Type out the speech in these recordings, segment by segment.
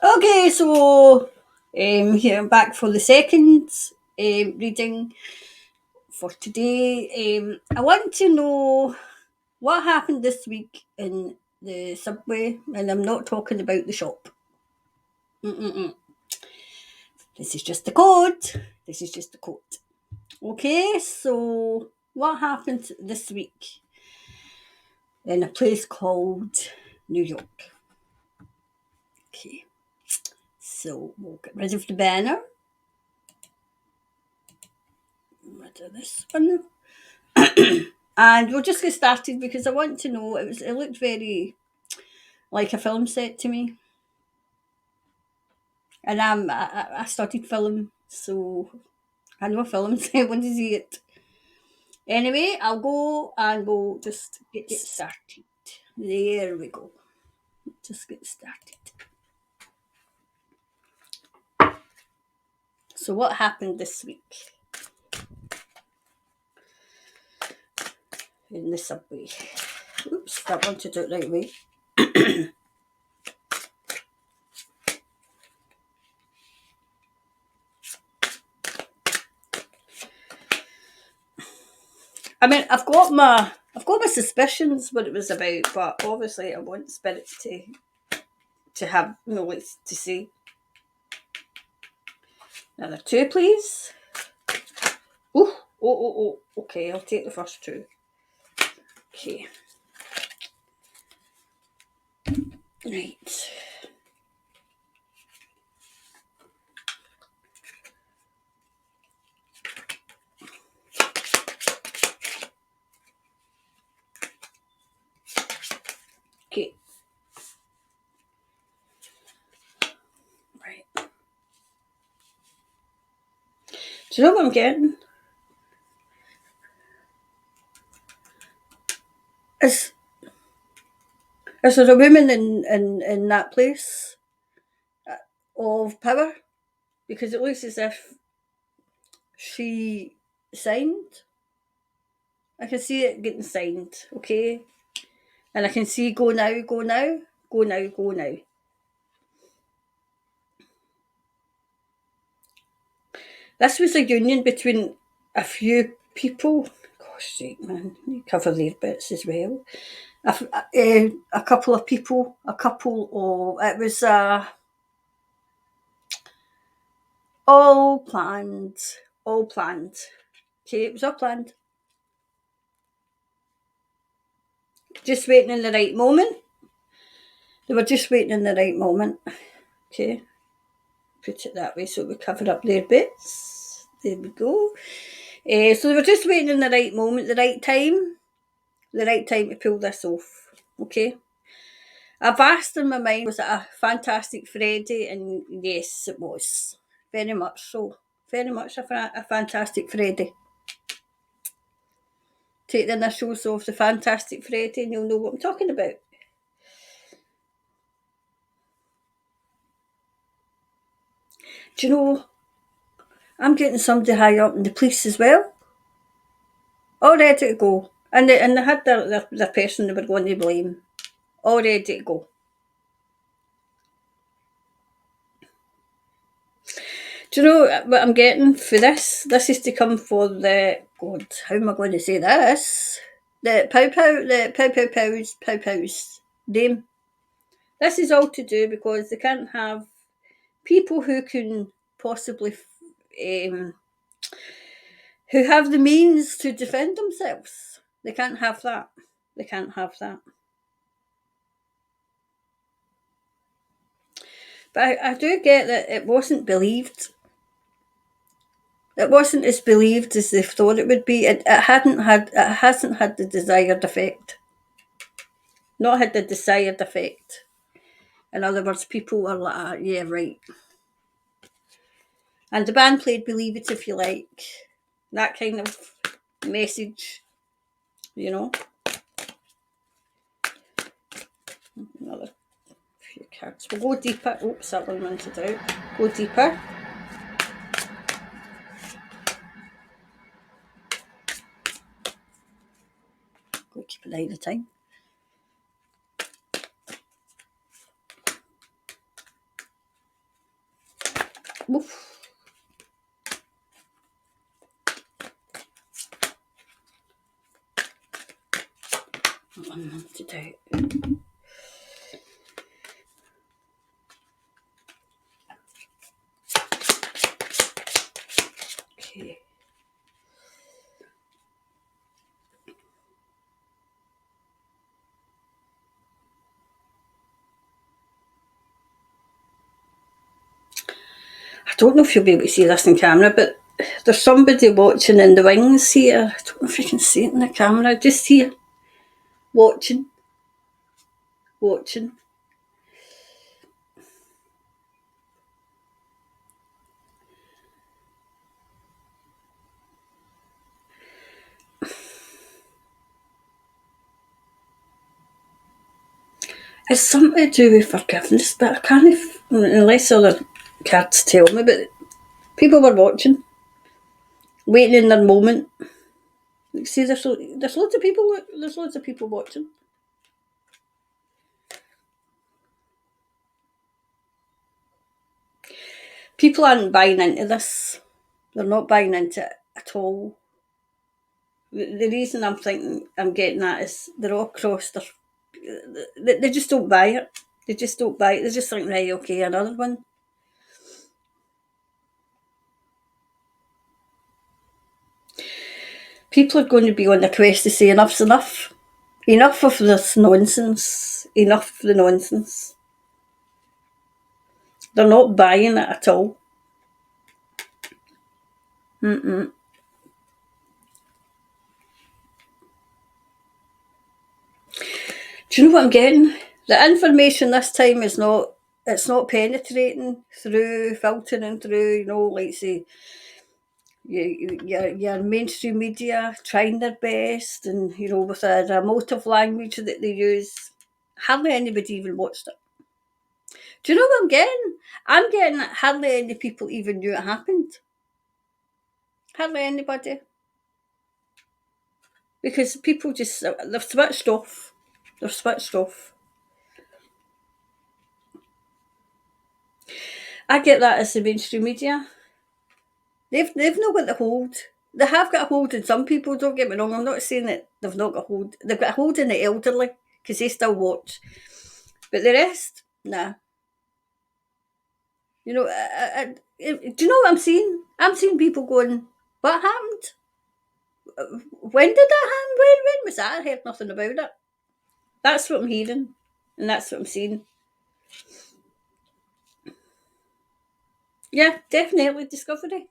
Okay, so here I'm back for the second reading for today. I want to know what happened this week in the subway, and I'm not talking about the shop. Mm-mm-mm. This is just the code. This is just the code. Okay, so what happened this week in a place called New York? Okay, so we'll get rid of the banner. Rid of this one. And we'll just get started because I want to know. It looked very like a film set to me, and I studied film, so I know films. I want to see it. Anyway, I'll go and we'll just get started. There we go. Just get started. So what happened this week in the subway? Oops, that one to do it right way. I mean, I've got my suspicions what it was about, but obviously I want Spirit to have to see. Another two, please. Oh. Okay, I'll take the first two. Okay. Right. Okay. Right. Do you know what I'm getting? Is there a woman in that place of power? Because it looks as if she signed. I can see it getting signed, okay? And I can see go now, go now, go now, go now. This was a union between a few people. Gosh sake, man, you cover their bits as well. A couple of people, it was all planned, all planned. Okay, it was all planned. Just waiting in the right moment. They were just waiting in the right moment. Okay, put it that way so we cover up their bits. There we go. So they were just waiting in the right moment, the right time to pull this off. Okay. A vast in my mind was it a fantastic Freddy, and yes, it was very much so. Very much a fantastic Freddy. Take the initials of the Fantastic Freddy, and you'll know what I'm talking about. Do you know? I'm getting somebody higher up in the police as well, all ready to go, and they had the person they were going to blame, all ready to go. Do you know what I'm getting for this? This is to come for the God. How am I going to say this? The pows name. This is all to do because they can't have people who can possibly who have the means to defend themselves. They can't have that. They can't have that. But I do get that it wasn't believed. It wasn't as believed as they thought it would be. It hasn't had the desired effect. Not had the desired effect. In other words, people were like, yeah, right. And the band played Believe It If You Like. That kind of message, you know. Another few cards. We'll go deeper. Oops, that one went out. Go deeper. Go keep an eye on the time. Oof. One month to do. Okay. I don't know if you'll be able to see this in camera, but there's somebody watching in the wings here. I don't know if you can see it in the camera. Just here. Watching. Watching. It's something to do with forgiveness, but I can't, unless other cards tell me, but people were watching, waiting in their moment. See, there's loads of people. There's loads of people watching. People aren't buying into this. They're not buying into it at all. The reason I'm getting at is they're all crossed. They just don't buy it. They just don't buy it. They just think, right, okay, another one. People are going to be on the quest to say enough's enough. Enough of this nonsense. Enough of the nonsense. They're not buying it at all. Mm-mm. Do you know what I'm getting? The information this time is not. It's not penetrating through, filtering through. Like say your mainstream media trying their best, and with a emotive language that they use. Hardly anybody even watched it. Do you know what I'm getting? I'm getting that hardly any people even knew it happened. Hardly anybody. Because people just, they've switched off. They've switched off. I get that as the mainstream media. They've not got the hold. They have got a hold on some people, don't get me wrong. I'm not saying that they've not got a hold. They've got a hold on the elderly because they still watch. But the rest, nah. Do you know what I'm seeing? I'm seeing people going, what happened? When did that happen? When was that? I heard nothing about it. That's what I'm hearing. And that's what I'm seeing. Yeah, definitely discovery.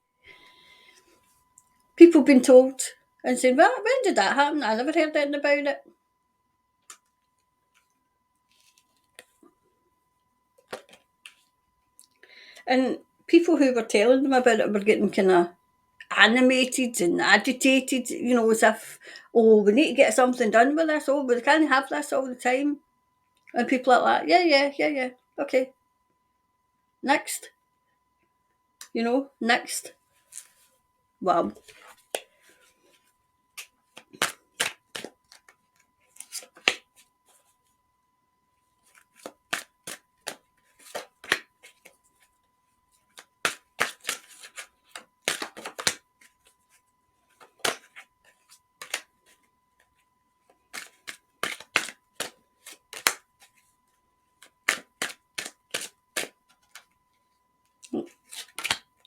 People been told and saying, well, when did that happen? I never heard anything about it. And people who were telling them about it were getting kind of animated and agitated, as if, oh, we need to get something done with this. Oh, we can't have this all the time. And people like that, yeah, okay, next, next. Wow.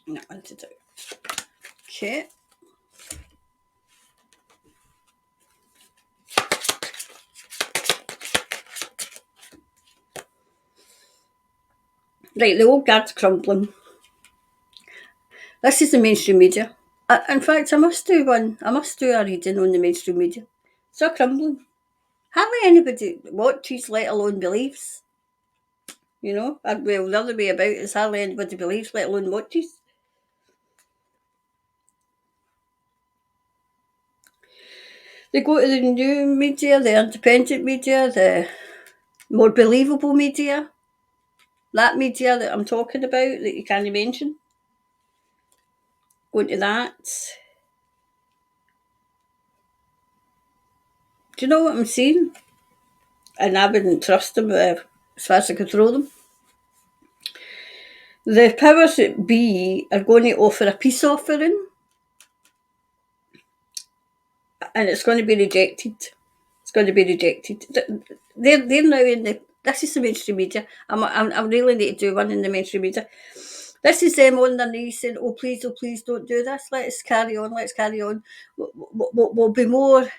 Not one to do. Okay. Right, the old guard's crumbling. This is the mainstream media. In fact, I must do one. I must do a reading on the mainstream media. It's all crumbling. Hardly anybody watches, let alone believes. Well, the other way about is hardly anybody believes, let alone watches. They go to the new media, the independent media, the more believable media. That media that I'm talking about that you can't mention. Going to that. Do you know what I'm seeing? And I wouldn't trust them as far as I could throw them. The powers that be are going to offer a peace offering, and it's going to be rejected. It's going to be rejected. They're now in the. This is the mainstream media. I really need to do one in the mainstream media. This is them on their knees saying, oh, please don't do this. Let's carry on. Let's carry on. We'll be more,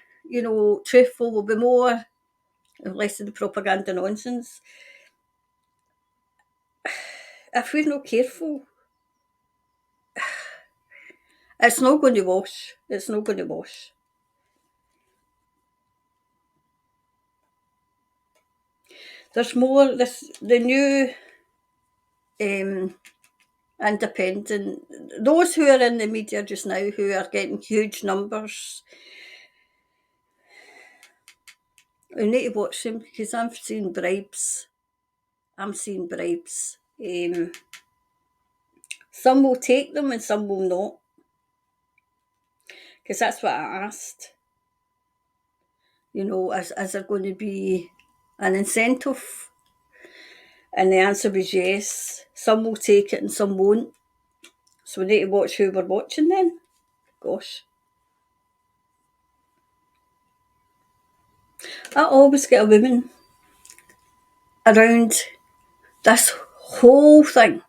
truthful. We'll be more, less of the propaganda nonsense. If we're not careful, it's not going to wash. It's not going to wash. There's more. The new independent, those who are in the media just now who are getting huge numbers. We need to watch them because I'm seeing bribes. I'm seeing bribes. Some will take them and some will not. Because that's what I asked. Is there going to be an incentive? And the answer was yes. Some will take it and some won't. So we need to watch who we're watching then. Gosh. I always get a woman around this whole thing.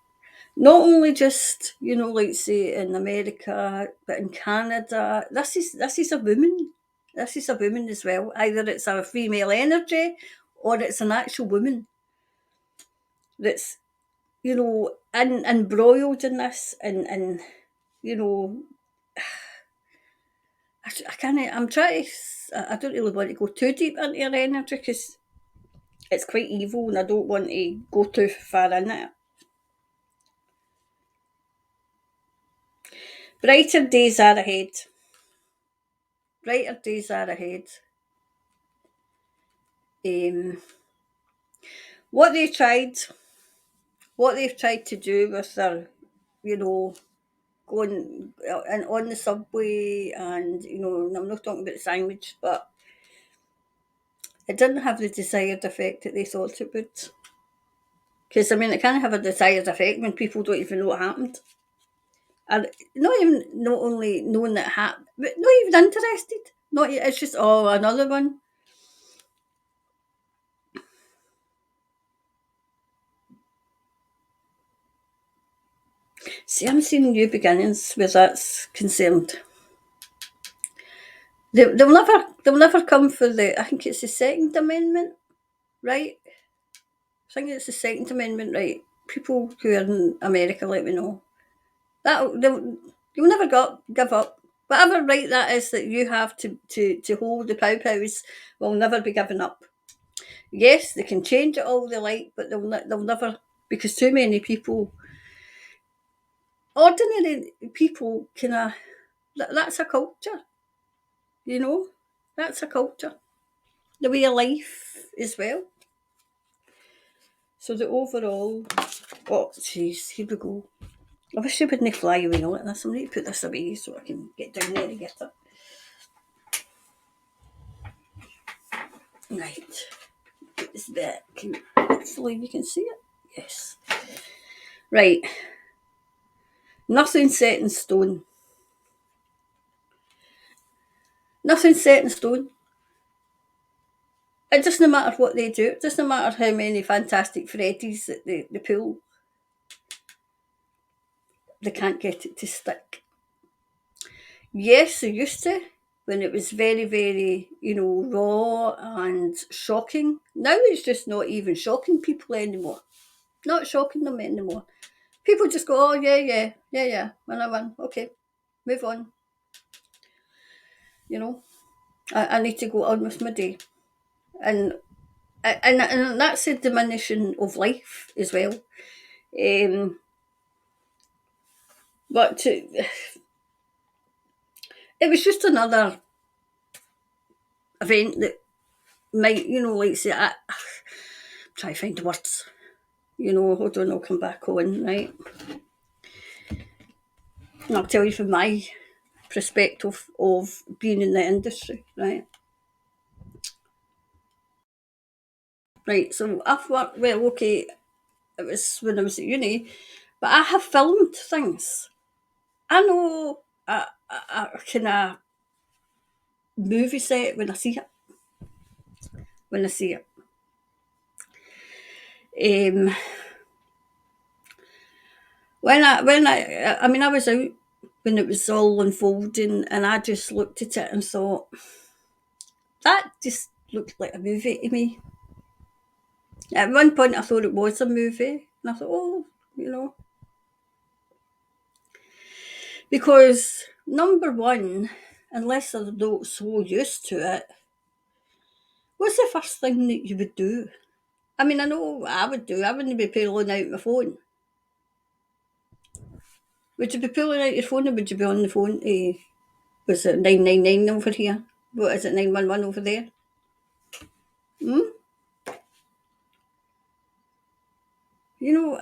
Not only just, like say in America, but in Canada. This is a woman. This is a woman as well. Either it's a female energy or it's an actual woman that's, embroiled in this and you know, I can't, I'm trying to, I don't really want to go too deep into her energy because it's quite evil and I don't want to go too far in it. Brighter days are ahead. Brighter days are ahead. What they tried, what they've tried to do with their, going and on the subway, and I'm not talking about the sandwich, but it didn't have the desired effect that they thought it would. Because it can't have a desired effect when people don't even know what happened, and not only knowing that it happened, but not even interested. Not it's just another one. See, I'm seeing new beginnings where that's concerned. They'll never come for the. I think it's the Second Amendment, right? I think it's the Second Amendment, right? People who are in America, let me know. You'll never give up. Whatever right that is that you have to hold the pows will never be given up. Yes, they can change it all they like, but they'll never, because too many people, ordinary people, that's a culture, you know. That's a culture, the way of life as well. So the overall, oh jeez, here we go. I wish you wouldn't fly away like this. I'm going to put this away so I can get down there and get it. Right. Put this back. Hopefully you can see it. Yes. Right. Nothing set in stone. Nothing set in stone. It doesn't matter what they do. It doesn't matter how many fantastic Freddies that they pull. They can't get it to stick. Yes, they used to, when it was very, very, raw and shocking. Now it's just not even shocking people anymore. Not shocking them anymore. People just go, oh, yeah, win. Okay, move on. I need to go on with my day. And that's a diminishing of life as well. But it was just another event that might, like say, try to find words. Hold on, I'll come back on, right? And I'll tell you from my perspective of being in the industry, right? Right, so I've worked, well, okay, it was when I was at uni, But I have filmed things. I know a kind of movie set when I see it. When I see it. Um, I was out when it was all unfolding, and I just looked at it and thought that just looked like a movie to me. At one point, I thought it was a movie, and I thought, oh, you know, because number one, unless they're not so used to it, what's the first thing that you would do? I mean, I know what I would do. I wouldn't be pulling out my phone. Would you be pulling out your phone, or would you be on the phone to, was it 999 over here? What is it, 911 over there? Hmm? You know,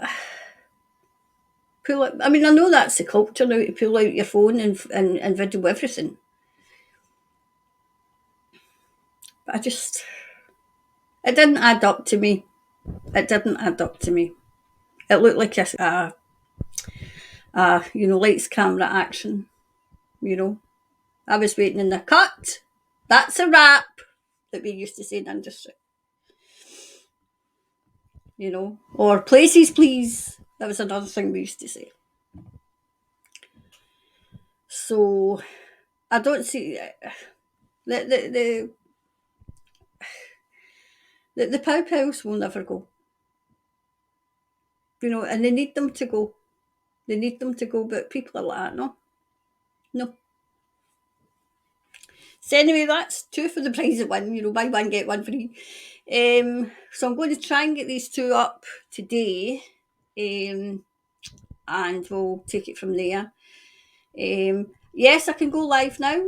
pull out, I mean, I know that's the culture now to pull out your phone and video everything. But it didn't add up to me. It didn't add up to me. It looked like lights, camera, action, you know. I was waiting in the cut. That's a wrap that we used to say in the industry, you know. Or places, please. That was another thing we used to say. So I don't see the the the, the pow pows will never go, you know, and they need them to go. They need them to go, but people are like that, no, no. So anyway, that's two for the price of one. You know, buy one get one free. So I'm going to try and get these two up today, and we'll take it from there. Yes, I can go live now.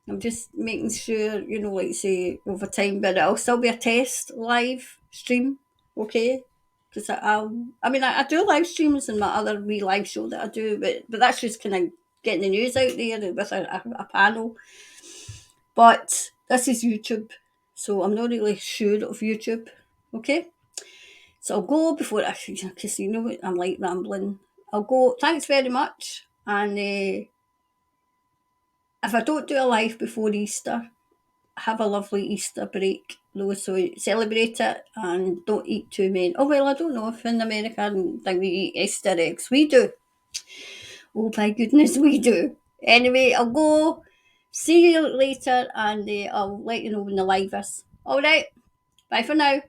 I'm just making sure, you know, like say over time, but it'll still be a test live stream, okay? Because I do live streams in my other wee live show that I do, but that's just kind of getting the news out there with a panel. But this is YouTube, so I'm not really sure of YouTube, okay? So I'll go before I, because you know I'm like rambling. I'll go. Thanks very much, and if I don't do a live before Easter, have a lovely Easter break, though, so celebrate it and don't eat too many. Oh, well, I don't know if in America I don't think we eat Easter eggs. We do. Oh, my goodness, we do. Anyway, I'll go. See you later, and I'll let you know when the live is. All right. Bye for now.